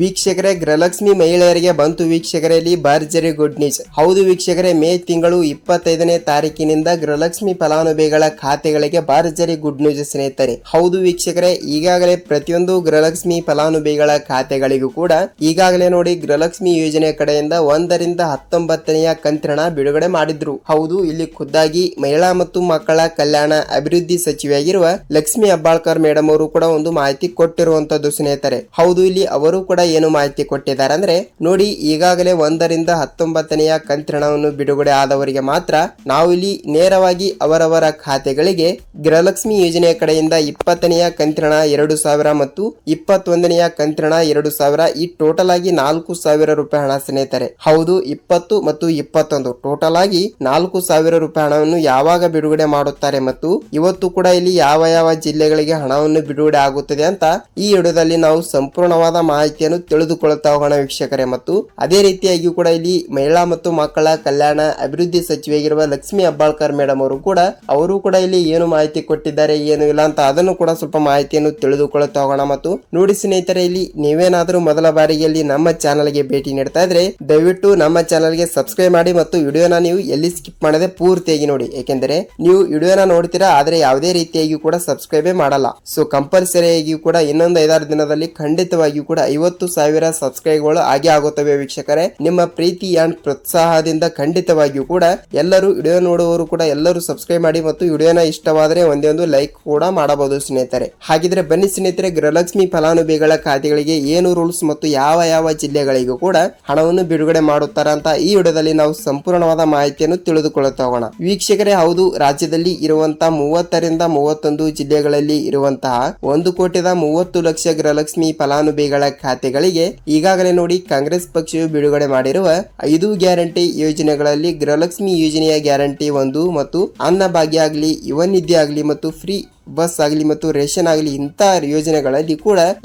ವೀಕ್ಷಕರೇ, ಗೃಹಲಕ್ಷ್ಮಿ ಮಹಿಳೆಯರಿಗೆ ಬಂತು ವೀಕ್ಷಕರೇ ಇಲ್ಲಿ ಭರ್ಜರಿ ಗುಡ್ ನ್ಯೂಸ್. ಹೌದು ವೀಕ್ಷಕರೇ, ಮೇ ತಿಂಗಳು 25ನೇ ತಾರೀಕಿನಿಂದ ಗೃಹಲಕ್ಷ್ಮಿ ಫಲಾನುಭವಿಗಳ ಖಾತೆಗಳಿಗೆ ಭರ್ಜರಿ ಗುಡ್ ನ್ಯೂಸ್ ಸ್ನೇಹಿತರೆ. ಹೌದು ವೀಕ್ಷಕರೇ, ಈಗಾಗಲೇ ಪ್ರತಿಯೊಂದು ಗೃಹಲಕ್ಷ್ಮಿ ಫಲಾನುಭವಿಗಳ ಖಾತೆಗಳಿಗೂ ಕೂಡ ಈಗಾಗಲೇ ನೋಡಿ ಗೃಹಲಕ್ಷ್ಮಿ ಯೋಜನೆ ಕಡೆಯಿಂದ 1ರಿಂದ 19ನೆಯ ಕಂತಿನ ಬಿಡುಗಡೆ ಮಾಡಿದ್ರು. ಹೌದು, ಇಲ್ಲಿ ಖುದ್ದಾಗಿ ಮಹಿಳಾ ಮತ್ತು ಮಕ್ಕಳ ಕಲ್ಯಾಣ ಅಭಿವೃದ್ಧಿ ಸಚಿವೆಯಾಗಿರುವ ಲಕ್ಷ್ಮಿ ಹೆಬ್ಬಾಳ್ಕರ್ ಮೇಡಮ್ ಅವರು ಕೂಡ ಒಂದು ಮಾಹಿತಿ ಕೊಟ್ಟಿರುವಂತದ್ದು ಸ್ನೇಹಿತರೆ. ಹೌದು, ಇಲ್ಲಿ ಅವರು ಕೂಡ ಏನು ಮಾಹಿತಿ ಕೊಟ್ಟಿದ್ದಾರೆ ಅಂದ್ರೆ ನೋಡಿ, ಈಗಾಗಲೇ 1ರಿಂದ 19ನೆಯ ಕಂತಿನವನ್ನು ಬಿಡುಗಡೆ ಆದವರಿಗೆ ಮಾತ್ರ ನಾವು ಇಲ್ಲಿ ನೇರವಾಗಿ ಅವರವರ ಖಾತೆಗಳಿಗೆ ಗೃಹಲಕ್ಷ್ಮಿ ಯೋಜನೆಯ ಕಡೆಯಿಂದ 20ನೆಯ ಕಂತಿನ 2,000 ಮತ್ತು 21ನೆಯ ಕಂತಿನ 2,000 ಈ ಟೋಟಲ್ ಆಗಿ 4,000 ರೂಪಾಯಿ ಹಣ ಸ್ನೇಹಿತರೆ. ಹೌದು, 20 ಮತ್ತು 21 ಟೋಟಲ್ ಆಗಿ 4,000 ರೂಪಾಯಿ ಹಣವನ್ನು ಯಾವಾಗ ಬಿಡುಗಡೆ ಮಾಡುತ್ತಾರೆ ಮತ್ತು ಇವತ್ತು ಕೂಡ ಇಲ್ಲಿ ಯಾವ ಯಾವ ಜಿಲ್ಲೆಗಳಿಗೆ ಹಣವನ್ನು ಬಿಡುಗಡೆ ಆಗುತ್ತದೆ ಅಂತ ಈ ವಿಡಿಯೋದಲ್ಲಿ ನಾವು ಸಂಪೂರ್ಣವಾದ ಮಾಹಿತಿಯನ್ನು ತಿಳಿದುಕೊಳ್ಳುತ್ತಾ ಹೋಗೋಣ ವೀಕ್ಷಕರೇ. ಮತ್ತು ಅದೇ ರೀತಿಯಾಗಿ ಕೂಡ ಇಲ್ಲಿ ಮಹಿಳಾ ಮತ್ತು ಮಕ್ಕಳ ಕಲ್ಯಾಣ ಅಭಿವೃದ್ಧಿ ಸಚಿವೆಯಾಗಿರುವ ಲಕ್ಷ್ಮಿ ಹೆಬ್ಬಾಳ್ಕರ್ ಮೇಡಮ್ ಅವರು ಕೂಡ ಇಲ್ಲಿ ಏನು ಮಾಹಿತಿ ಕೊಟ್ಟಿದ್ದಾರೆ, ಏನು ಇಲ್ಲ ಅಂತ ಅದನ್ನು ಕೂಡ ಸ್ವಲ್ಪ ಮಾಹಿತಿಯನ್ನು ತಿಳಿದುಕೊಳ್ಳುತ್ತಾ ಹೋಗೋಣ. ಮತ್ತು ನೋಡಿ ಸ್ನೇಹಿತರೆ, ಇಲ್ಲಿ ನೀವೇನಾದ್ರೂ ಮೊದಲ ಬಾರಿಗೆ ಇಲ್ಲಿ ನಮ್ಮ ಚಾನಲ್ಗೆ ಭೇಟಿ ನೀಡ್ತಾ ಇದ್ರೆ ದಯವಿಟ್ಟು ನಮ್ಮ ಚಾನಲ್ಗೆ ಸಬ್ಸ್ಕ್ರೈಬ್ ಮಾಡಿ ಮತ್ತು ವಿಡಿಯೋನ ನೀವು ಎಲ್ಲಿ ಸ್ಕಿಪ್ ಮಾಡದೆ ಪೂರ್ತಿಯಾಗಿ ನೋಡಿ. ಯಾಕೆಂದ್ರೆ ನೀವು ವಿಡಿಯೋನ ನೋಡ್ತೀರಾ ಆದ್ರೆ ಯಾವುದೇ ರೀತಿಯಾಗಿ ಕೂಡ ಸಬ್ಸ್ಕ್ರೈಬೇ ಮಾಡಲ್ಲ. ಸೊ ಕಂಪಲ್ಸರಿಯಾಗಿ ಕೂಡ ಇನ್ನೊಂದು 5-6 ದಿನದಲ್ಲಿ ಖಂಡಿತವಾಗಿಯೂ ಕೂಡ 50,000 ಸಬ್ಸ್ಕ್ರೈಬ್ಗಳು ಆಗೇ ಆಗುತ್ತವೆ ವೀಕ್ಷಕರೇ. ನಿಮ್ಮ ಪ್ರೀತಿ ಅಂಡ್ ಪ್ರೋತ್ಸಾಹದಿಂದ ಖಂಡಿತವಾಗಿಯೂ ಕೂಡ ಎಲ್ಲರೂ ವಿಡಿಯೋ ನೋಡುವವರು ಕೂಡ ಎಲ್ಲರೂ ಸಬ್ಸ್ಕ್ರೈಬ್ ಮಾಡಿ ಮತ್ತು ವಿಡಿಯೋನ ಇಷ್ಟವಾದರೆ ಒಂದೇ ಒಂದು ಲೈಕ್ ಕೂಡ ಮಾಡಬಹುದು ಸ್ನೇಹಿತರೆ. ಹಾಗಿದ್ರೆ ಬನ್ನಿ ಸ್ನೇಹಿತರೆ, ಗೃಹಲಕ್ಷ್ಮಿ ಫಲಾನುಭವಿಗಳ ಖಾತೆಗಳಿಗೆ ಏನು ರೂಲ್ಸ್ ಮತ್ತು ಯಾವ ಯಾವ ಜಿಲ್ಲೆಗಳಿಗೂ ಕೂಡ ಹಣವನ್ನು ಬಿಡುಗಡೆ ಮಾಡುತ್ತಾರೆ ಅಂತ ಈ ವಿಡಿಯೋದಲ್ಲಿ ನಾವು ಸಂಪೂರ್ಣವಾದ ಮಾಹಿತಿಯನ್ನು ತಿಳಿದುಕೊಳ್ಳುತ್ತಾ ಹೋಗೋಣ ವೀಕ್ಷಕರೇ. ಹೌದು, ರಾಜ್ಯದಲ್ಲಿ ಇರುವಂತಹ 30ರಿಂದ 31 ಜಿಲ್ಲೆಗಳಲ್ಲಿ ಇರುವಂತಹ 1,30,00,000 ಗೃಹಲಕ್ಷ್ಮಿ ಫಲಾನುಭವಿಗಳ ಖಾತೆಗಳಿಗೆ ಈಗಾಗಲೇ ನೋಡಿ ಕಾಂಗ್ರೆಸ್ ಪಕ್ಷವು ಬಿಡುಗಡೆ ಮಾಡಿರುವ 5 ಗ್ಯಾರಂಟಿ ಯೋಜನೆಗಳಲ್ಲಿ ಗೃಹಲಕ್ಷ್ಮಿ ಯೋಜನೆಯ ಗ್ಯಾರಂಟಿ 1 ಮತ್ತು ಅನ್ನಭಾಗ್ಯ ಆಗಲಿ, ಯುವ ನಿಧಿ ಆಗಲಿ ಮತ್ತು ಫ್ರೀ ಬಸ್ ಆಗಲಿ ಮತ್ತು ರೇಷನ್ ಆಗಲಿ ಇಂಥ ಯೋಜನೆಗಳಲ್ಲಿ ಕೂಡ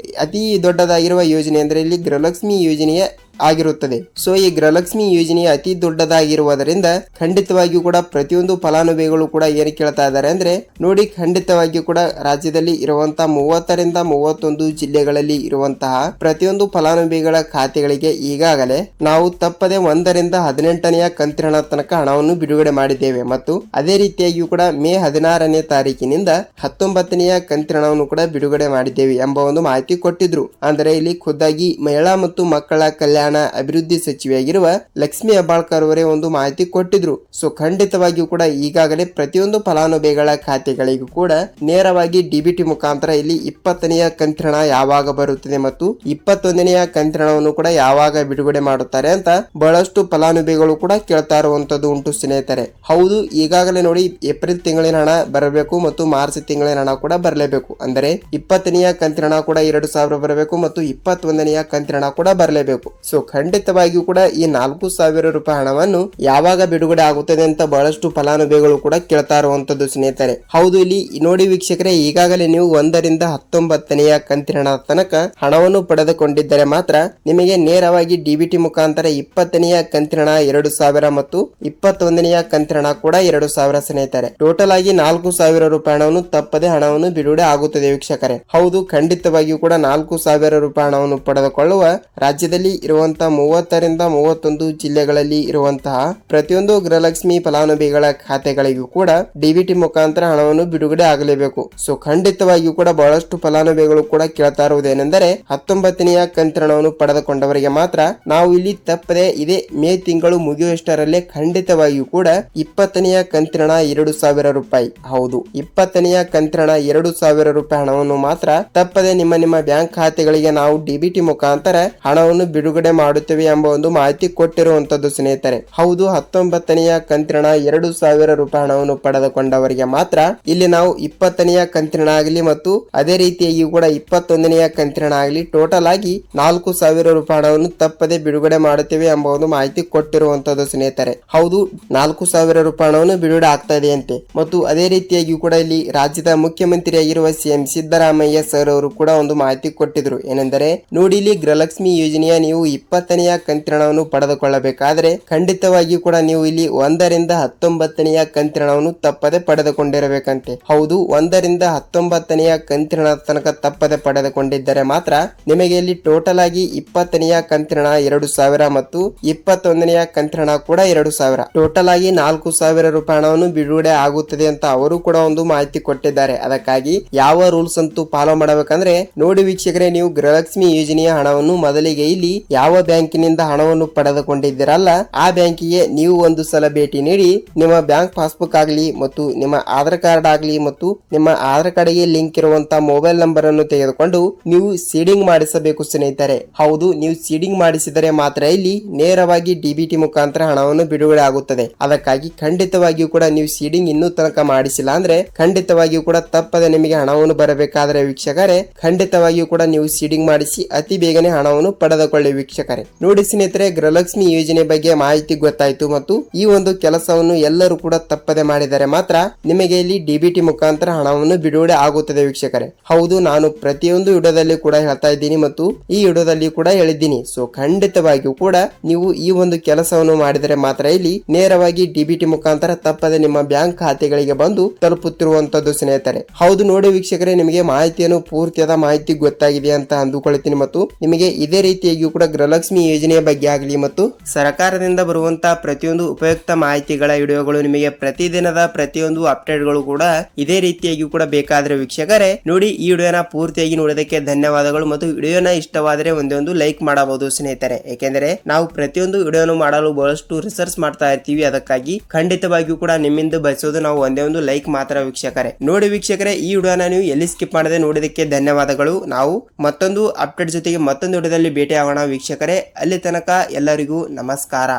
ಅತಿ ದೊಡ್ಡದಾಗಿರುವ ಯೋಜನೆ ಅಂದ್ರೆ ಇಲ್ಲಿ ಗೃಹಲಕ್ಷ್ಮಿ ಯೋಜನೆಯ ಆಗಿರುತ್ತದೆ. ಸೊ ಈ ಗೃಹಲಕ್ಷ್ಮಿ ಯೋಜನೆಯ ಅತಿ ದೊಡ್ಡದಾಗಿರುವುದರಿಂದ ಖಂಡಿತವಾಗಿಯೂ ಕೂಡ ಪ್ರತಿಯೊಂದು ಫಲಾನುಭವಿಗಳು ಕೂಡ ಏನು ಕೇಳ್ತಾ ಇದ್ದಾರೆ ಅಂದ್ರೆ ನೋಡಿ, ಖಂಡಿತವಾಗಿಯೂ ಕೂಡ ರಾಜ್ಯದಲ್ಲಿ ಇರುವಂತಹ 30ರಿಂದ 31 ಜಿಲ್ಲೆಗಳಲ್ಲಿ ಇರುವಂತಹ ಪ್ರತಿಯೊಂದು ಫಲಾನುಭವಿಗಳ ಖಾತೆಗಳಿಗೆ ಈಗಾಗಲೇ ನಾವು ತಪ್ಪದೆ 1ರಿಂದ 18ನೆಯ ಕಂತಿನ ತನಕ ಹಣವನ್ನು ಬಿಡುಗಡೆ ಮಾಡಿದ್ದೇವೆ ಮತ್ತು ಅದೇ ರೀತಿಯಾಗಿಯೂ ಕೂಡ ಮೇ 16ನೇ ತಾರೀಕಿನಿಂದ 19ನೆಯ ಕಂತಿನವನ್ನು ಕೂಡ ಬಿಡುಗಡೆ ಮಾಡಿದ್ದೇವೆ ಎಂಬ ಒಂದು ಮಾಹಿತಿ ಕೊಟ್ಟಿದ್ರು. ಅಂದರೆ ಇಲ್ಲಿ ಖುದ್ದಾಗಿ ಮಹಿಳಾ ಮತ್ತು ಮಕ್ಕಳ ಕಲ್ಯಾಣ ಅಭಿವೃದ್ಧಿ ಸಚಿವೆಯಾಗಿರುವ ಲಕ್ಷ್ಮಿ ಹೆಬ್ಬಾಳ್ಕರ್ ಅವರೇ ಒಂದು ಮಾಹಿತಿ ಕೊಟ್ಟಿದ್ರು. ಸೊ ಖಂಡಿತವಾಗಿಯೂ ಕೂಡ ಈಗಾಗಲೇ ಪ್ರತಿಯೊಂದು ಫಲಾನುಭವಿಗಳ ಖಾತೆಗಳಿಗೂ ಕೂಡ ನೇರವಾಗಿ ಡಿಬಿಟಿ ಮುಖಾಂತರ ಇಲ್ಲಿ 20ನೆಯ ಕಂತಿನ ಯಾವಾಗ ಬರುತ್ತದೆ ಮತ್ತು 21ನೆಯ ಕಂತಿನವನ್ನು ಕೂಡ ಯಾವಾಗ ಬಿಡುಗಡೆ ಮಾಡುತ್ತಾರೆ ಅಂತ ಬಹಳಷ್ಟು ಫಲಾನುಭವಿಗಳು ಕೂಡ ಕೇಳ್ತಾ ಇರುವಂತದ್ದು ಉಂಟು ಸ್ನೇಹಿತರೆ. ಹೌದು, ಈಗಾಗಲೇ ನೋಡಿ ಏಪ್ರಿಲ್ ತಿಂಗಳಿನ ಹಣ ಬರಬೇಕು ಮತ್ತು ಮಾರ್ಚ್ ತಿಂಗಳಿನ ಹಣ ಕೂಡ ಬರಲೇಬೇಕು. ಅಂದರೆ 20ನೆಯ ಕಂತಿನ ಹಣ ಕೂಡ 2,000 ಬರಬೇಕು ಮತ್ತು 21ನೆಯ ಕಂತಿನ ಹಣ ಕೂಡ ಬರಲೇಬೇಕು. ಸೊ ಖಂಡಿತವಾಗಿಯೂ ಕೂಡ ಈ 4,000 ರೂಪಾಯಿ ಹಣವನ್ನು ಯಾವಾಗ ಬಿಡುಗಡೆ ಆಗುತ್ತದೆ ಅಂತ ಬಹಳಷ್ಟು ಫಲಾನುಭವಿಗಳು ಕೂಡ ಕೇಳ್ತಾ ಇರುವಂತದ್ದು ಸ್ನೇಹಿತರೆ. ಹೌದು, ಇಲ್ಲಿ ನೋಡಿ ವೀಕ್ಷಕರೇ, ಈಗಾಗಲೇ ನೀವು 1ರಿಂದ 19ನೆಯ ಕಂತಿನ ತನಕ ಹಣವನ್ನು ಪಡೆದುಕೊಂಡಿದ್ದರೆ ಮಾತ್ರ ನಿಮಗೆ ನೇರವಾಗಿ ಡಿಬಿಟಿ ಮುಖಾಂತರ 20ನೆಯ ಕಂತಿನ 2,000 ಮತ್ತು 21ನೆಯ ಕಂತಿನ ಕೂಡ 2,000 ಸ್ನೇಹಿತರೆ. ಟೋಟಲ್ ಆಗಿ 4,000 ರೂಪಾಯಿ ಹಣವನ್ನು ತಪ್ಪದೆ ಹಣವನ್ನು ಬಿಡುಗಡೆ ಆಗುತ್ತದೆ ವೀಕ್ಷಕರೇ. ಹೌದು, ಖಂಡಿತವಾಗಿಯೂ ಕೂಡ 4,000 ರೂಪಾಯಿ ಹಣವನ್ನು ಪಡೆದುಕೊಳ್ಳುವ ರಾಜ್ಯದಲ್ಲಿ ಇರುವಂತಹ 30ರಿಂದ 31 ಜಿಲ್ಲೆಗಳಲ್ಲಿ ಇರುವಂತಹ ಪ್ರತಿಯೊಂದು ಗೃಹಲಕ್ಷ್ಮಿ ಫಲಾನುಭವಿಗಳ ಖಾತೆಗಳಿಗೂ ಕೂಡ ಡಿಬಿಟಿ ಮುಖಾಂತರ ಹಣವನ್ನು ಬಿಡುಗಡೆ ಆಗಲೇಬೇಕು. ಸೊ ಖಂಡಿತವಾಗಿಯೂ ಕೂಡ ಬಹಳಷ್ಟು ಫಲಾನುಭವಿಗಳು ಕೂಡ ಕೇಳ್ತಾ ಇರುವುದೇನೆಂದರೆ 19ನೆಯ ಕಂತಿನವನ್ನು ಪಡೆದುಕೊಂಡವರಿಗೆ ಮಾತ್ರ ನಾವು ಇಲ್ಲಿ ತಪ್ಪದೆ ಇದೇ ಮೇ ತಿಂಗಳು ಮುಗಿಯುವಷ್ಟರಲ್ಲೇ ಖಂಡಿತವಾಗಿಯೂ ಕೂಡ 20ನೆಯ ಕಂತಿನ 2,000 ರೂಪಾಯಿ, ಹೌದು 20ನೆಯ ಕಂತಿನ 2,000 ರೂಪಾಯಿ ಹಣವನ್ನು ಮಾತ್ರ ತಪ್ಪದೆ ನಿಮ್ಮ ಬ್ಯಾಂಕ್ ಖಾತೆಗಳಿಗೆ ನಾವು ಡಿಬಿಟಿ ಮುಖಾಂತರ ಹಣವನ್ನು ಬಿಡುಗಡೆ ಮಾಡುತ್ತೇವೆ ಎಂಬ ಒಂದು ಮಾಹಿತಿ ಕೊಟ್ಟಿರುವಂತದ್ದು ಸ್ನೇಹಿತರೆ. ಹೌದು, 19ನೆಯ ಕಂತಿನ 2,000 ರೂಪಾಯಿ ಹಣವನ್ನು ಪಡೆದುಕೊಂಡವರಿಗೆ ಮಾತ್ರ ಇಲ್ಲಿ ನಾವು 20ನೆಯ ಕಂತಿನ ಆಗಲಿ ಮತ್ತು ಅದೇ ರೀತಿಯಾಗಿ ಕೂಡ 21ನೆಯ ಕಂತಿನ ಆಗಲಿ ಟೋಟಲ್ ಆಗಿ 4,000 ರೂಪಾಯಿ ಹಣವನ್ನು ತಪ್ಪದೆ ಬಿಡುಗಡೆ ಮಾಡುತ್ತೇವೆ ಎಂಬ ಒಂದು ಮಾಹಿತಿ ಕೊಟ್ಟಿರುವಂತದ್ದು ಸ್ನೇಹಿತರೆ. ಹೌದು, 4,000 ರೂಪಾಯಿ ಹಣವನ್ನು ಬಿಡುಗಡೆ ಆಗ್ತಾ ಇದೆ ಅಂತೆ. ಮತ್ತು ಅದೇ ರೀತಿಯಾಗಿ ಕೂಡ ಇಲ್ಲಿ ರಾಜ್ಯದ ಮುಖ್ಯಮಂತ್ರಿಯಾಗಿರುವ ಸಿಎಂ ಸಿದ್ದರಾಮಯ್ಯ ಸರ್ ಅವರು ಕೂಡ ಒಂದು ಮಾಹಿತಿ ಕೊಟ್ಟಿದ್ರು. ಏನೆಂದರೆ ನೋಡಿ, ಇಲ್ಲಿ ಗೃಹಲಕ್ಷ್ಮಿ ಯೋಜನೆಯ ನೀವು 20ನೆಯ ಕಂತಿನ ಹಣವನ್ನು ಪಡೆದುಕೊಳ್ಳಬೇಕಾದ್ರೆ ಖಂಡಿತವಾಗಿಯೂ ಕೂಡ ನೀವು ಇಲ್ಲಿ 1ರಿಂದ 19ನೆಯ ಕಂತಿನ ಹಣವನ್ನು ತಪ್ಪದೆ ಪಡೆದುಕೊಂಡಿರಬೇಕಂತೆ. ಹೌದು, 1ರಿಂದ 19ನೆಯ ಕಂತಿನ ಹಣದ ತನಕ ತಪ್ಪದೆ ಪಡೆದುಕೊಂಡಿದ್ದರೆ ಮಾತ್ರ ನಿಮಗೆ ಇಲ್ಲಿ ಟೋಟಲ್ ಆಗಿ 20ನೆಯ ಕಂತಿನ ಹಣ 2,000 ಮತ್ತು 21ನೆಯ ಕಂತಿನ ಹಣ ಕೂಡ 2,000 ಟೋಟಲ್ ಆಗಿ 4,000 ರೂಪಾಯಿ ಹಣವನ್ನು ಬಿಡುಗಡೆ ಆಗುತ್ತದೆ ಅಂತ ಅವರು ಕೂಡ ಒಂದು ಮಾಹಿತಿ ಕೊಟ್ಟಿದ್ದಾರೆ. ಅದಕ್ಕಾಗಿ ಯಾವ ರೂಲ್ಸ್ ಅಂತೂ ಫಾಲೋ ಮಾಡಬೇಕಂದ್ರೆ ನೋಡಿ ವೀಕ್ಷಕರೇ, ನೀವು ಗೃಹಲಕ್ಷ್ಮಿ ಯೋಜನೆಯ ಹಣವನ್ನು ಮೊದಲಿಗೆ ಇಲ್ಲಿ ಯಾವ ಬ್ಯಾಂಕಿನಿಂದ ಹಣವನ್ನು ಪಡೆದುಕೊಂಡಿದ್ದೀರಲ್ಲ ಆ ಬ್ಯಾಂಕಿಗೆ ನೀವು ಒಂದು ಸಲ ಭೇಟಿ ನೀಡಿ ನಿಮ್ಮ ಬ್ಯಾಂಕ್ ಪಾಸ್ಬುಕ್ ಆಗಲಿ ಮತ್ತು ನಿಮ್ಮ ಆಧಾರ್ ಕಾರ್ಡ್ ಆಗಲಿ ಮತ್ತು ನಿಮ್ಮ ಆಧಾರ್ ಕಾರ್ಡ್ಗೆ ಲಿಂಕ್ ಇರುವಂತಹ ಮೊಬೈಲ್ ನಂಬರ್ ಅನ್ನು ತೆಗೆದುಕೊಂಡು ನೀವು ಸೀಡಿಂಗ್ ಮಾಡಿಸಬೇಕು ಸ್ನೇಹಿತರೆ. ಹೌದು, ನೀವು ಸೀಡಿಂಗ್ ಮಾಡಿಸಿದರೆ ಮಾತ್ರ ಇಲ್ಲಿ ನೇರವಾಗಿ ಡಿಬಿಟಿ ಮುಖಾಂತರ ಹಣವನ್ನು ಬಿಡುಗಡೆ ಆಗುತ್ತದೆ. ಅದಕ್ಕಾಗಿ ಖಂಡಿತವಾಗಿಯೂ ಕೂಡ ನೀವು ಸೀಡಿಂಗ್ ಇನ್ನೂ ತನಕ ಮಾಡಿಸಿಲ್ಲ ಅಂದ್ರೆ ಖಂಡಿತವಾಗಿಯೂ ಕೂಡ ತಪ್ಪದೆ ನಿಮಗೆ ಹಣವನ್ನು ಬರಬೇಕಾದ್ರೆ ವೀಕ್ಷಕರೇ ಖಂಡಿತವಾಗಿಯೂ ಕೂಡ ನೀವು ಸೀಡಿಂಗ್ ಮಾಡಿಸಿ ಅತಿ ಬೇಗನೆ ಹಣವನ್ನು ಪಡೆದುಕೊಳ್ಳಿ ವೀಕ್ಷಕರೇ. ನೋಡಿ ಸ್ನೇಹಿತರೆ, ಗೃಹಲಕ್ಷ್ಮಿ ಯೋಜನೆ ಬಗ್ಗೆ ಮಾಹಿತಿ ಗೊತ್ತಾಯ್ತು ಮತ್ತು ಈ ಒಂದು ಕೆಲಸವನ್ನು ಎಲ್ಲರೂ ಕೂಡ ತಪ್ಪದೆ ಮಾಡಿದರೆ ಮಾತ್ರ ನಿಮಗೆ ಇಲ್ಲಿ ಡಿಬಿಟಿ ಮುಖಾಂತರ ಹಣವನ್ನು ಬಿಡುಗಡೆ ಆಗುತ್ತದೆ ವೀಕ್ಷಕರೇ. ಹೌದು, ನಾನು ಪ್ರತಿಯೊಂದು ವಿಡಿಯೋದಲ್ಲಿ ಕೂಡ ಹೇಳ್ತಾ ಇದ್ದೀನಿ ಮತ್ತು ಈ ವಿಡಿಯೋದಲ್ಲಿ ಕೂಡ ಹೇಳಿದ್ದೀನಿ. ಸೊ ಖಂಡಿತವಾಗಿಯೂ ಕೂಡ ನೀವು ಈ ಒಂದು ಕೆಲಸವನ್ನು ಮಾಡಿದರೆ ಮಾತ್ರ ಇಲ್ಲಿ ನೇರವಾಗಿ ಡಿಬಿಟಿ ಮುಖಾಂತರ ತಪ್ಪದೆ ನಿಮ್ಮ ಬ್ಯಾಂಕ್ ಖಾತೆಗಳಿಗೆ ಬಂದು ತಲುಪುತ್ತಿರುವಂತದ್ದು ಸ್ನೇಹಿತರೆ. ಹೌದು ನೋಡಿ ವೀಕ್ಷಕರೇ, ನಿಮಗೆ ಮಾಹಿತಿಯನ್ನು ಪೂರ್ತಿಯಾದ ಮಾಹಿತಿ ಗೊತ್ತಾಗಿದೆ ಅಂತ ಅಂದುಕೊಳ್ತೀನಿ ಮತ್ತು ನಿಮಗೆ ಇದೇ ರೀತಿಯಾಗಿಯೂ ಕೂಡ ಗೃಹಲಕ್ಷ್ಮಿ ಯೋಜನೆಯ ಬಗ್ಗೆ ಆಗಲಿ ಮತ್ತು ಸರ್ಕಾರದಿಂದ ಬರುವಂತಹ ಪ್ರತಿಯೊಂದು ಉಪಯುಕ್ತ ಮಾಹಿತಿಗಳ ವಿಡಿಯೋಗಳು ನಿಮಗೆ ಪ್ರತಿದಿನದ ಪ್ರತಿಯೊಂದು ಅಪ್ಡೇಟ್ಗಳು ಕೂಡ ಇದೇ ರೀತಿಯಾಗಿ ಕೂಡ ಬೇಕಾದ್ರೆ ವೀಕ್ಷಕರೇ ನೋಡಿ ಈ ವಿಡಿಯೋನ ಪೂರ್ತಿಯಾಗಿ ನೋಡೋದಕ್ಕೆ ಧನ್ಯವಾದಗಳು ಮತ್ತು ವಿಡಿಯೋನ ಇಷ್ಟವಾದರೆ ಒಂದೊಂದು ಲೈಕ್ ಮಾಡಬಹುದು ಸ್ನೇಹಿತರೆ. ಏಕೆಂದರೆ ನಾವು ಪ್ರತಿಯೊಂದು ವಿಡಿಯೋನು ಮಾಡಲು ಬಹಳಷ್ಟು ರಿಸರ್ಚ್ ಮಾಡ್ತಾ ಇರ್ತೀವಿ. ಅದಕ್ಕಾಗಿ ಖಂಡಿತವಾಗಿಯೂ ಕೂಡ ನಿಮ್ಮಿಂದ ಬಯಸೋದು ನಾವು ಒಂದೇ ಒಂದು ಲೈಕ್ ಮಾತ್ರ ವೀಕ್ಷಕರೇ. ನೋಡಿ ವೀಕ್ಷಕರೇ, ಈ ವಿಡಿಯೋನ ನೀವು ಎಲ್ಲಿ ಸ್ಕಿಪ್ ಮಾಡದೆ ನೋಡಿದಕ್ಕೆ ಧನ್ಯವಾದಗಳು. ನಾವು ಮತ್ತೊಂದು ಅಪ್ಡೇಟ್ ಜೊತೆಗೆ ಮತ್ತೊಂದು ವಿಡಿಯೋದಲ್ಲಿ ಭೇಟಿ ಆಗೋಣ ವೀಕ್ಷಕರೇ. ಅಲ್ಲಿ ತನಕ ಎಲ್ಲರಿಗೂ ನಮಸ್ಕಾರ.